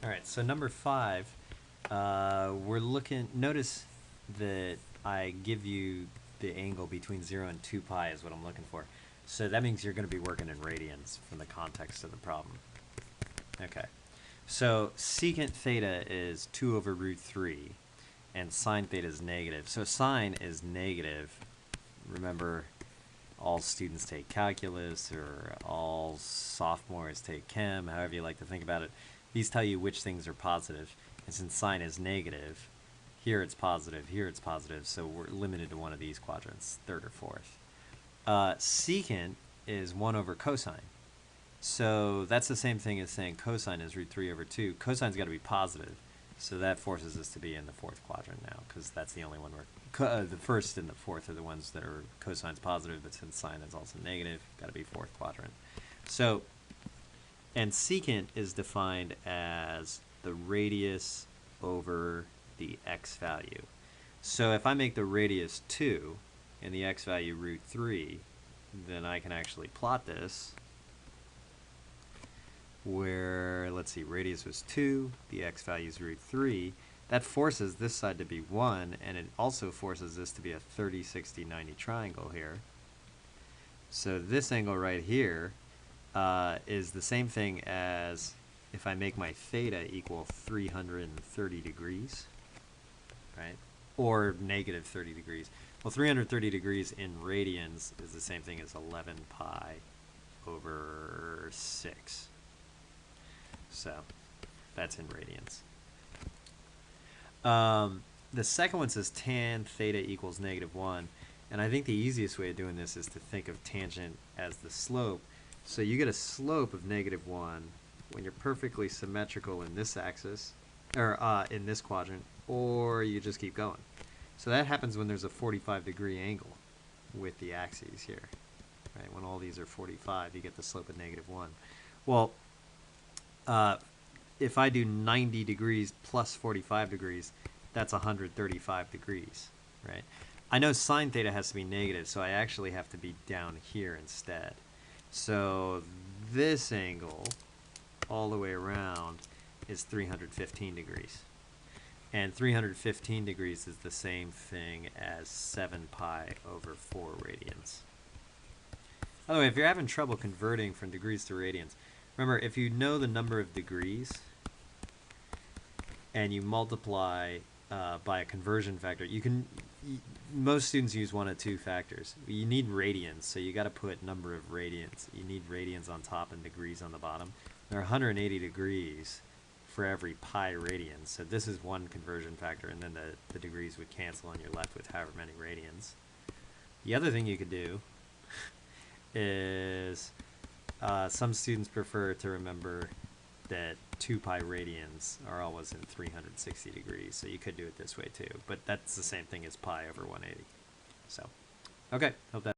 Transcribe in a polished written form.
All right, so number 5, we're looking, notice that I give you the angle between 0 and 2 pi is what I'm looking for. So that means you're going to be working in radians from the context of the problem. Okay, so secant theta is 2 over root 3, and sine theta is negative. So sine is negative. Remember, all students take calculus, or all sophomores take chem, however you like to think about it. These tell you which things are positive. And since sine is negative, here it's positive, here it's positive, so we're limited to one of these quadrants, third or fourth. Secant is 1 over cosine. So that's the same thing as saying cosine is root 3 over 2. Cosine's got to be positive, so that forces us to be in the fourth quadrant now, because that's the only one where the first and the fourth are the ones that are cosine's positive, but since sine is also negative, got to be fourth quadrant. So, and secant is defined as the radius over the x value. So if I make the radius 2 and the x value root 3, then I can actually plot this where, let's see, radius was 2, the x value is root 3. That forces this side to be 1, and it also forces this to be a 30, 60, 90 triangle here. So this angle right here is the same thing as if I make my theta equal 330 degrees, right? Or negative 30 degrees. Well, 330 degrees in radians is the same thing as 11 pi over 6. So that's in radians. The second one says tan theta equals -1. And I think the easiest way of doing this is to think of tangent as the slope. So you get a slope of -1 when you're perfectly symmetrical in this axis, or in this quadrant, or you just keep going. So that happens when there's a 45-degree angle with the axes here. Right? When all these are 45, you get the slope of -1. Well, if I do 90 degrees plus 45 degrees, that's 135 degrees, right? I know sine theta has to be negative, so I actually have to be down here instead. So this angle all the way around is 315 degrees. And 315 degrees is the same thing as 7 pi over 4 radians. By the way, if you're having trouble converting from degrees to radians, remember, if you know the number of degrees and you multiply by a conversion factor, you can. Most students use one of two factors. You need radians, so you got to put number of radians. You need radians on top and degrees on the bottom. There are 180 degrees for every pi radian, so this is one conversion factor, and then the degrees would cancel, and you're left with however many radians. The other thing you could do is some students prefer to remember that 2 pi radians are always in 360 degrees, so you could do it this way too, but that's the same thing as pi over 180. So, okay, hope that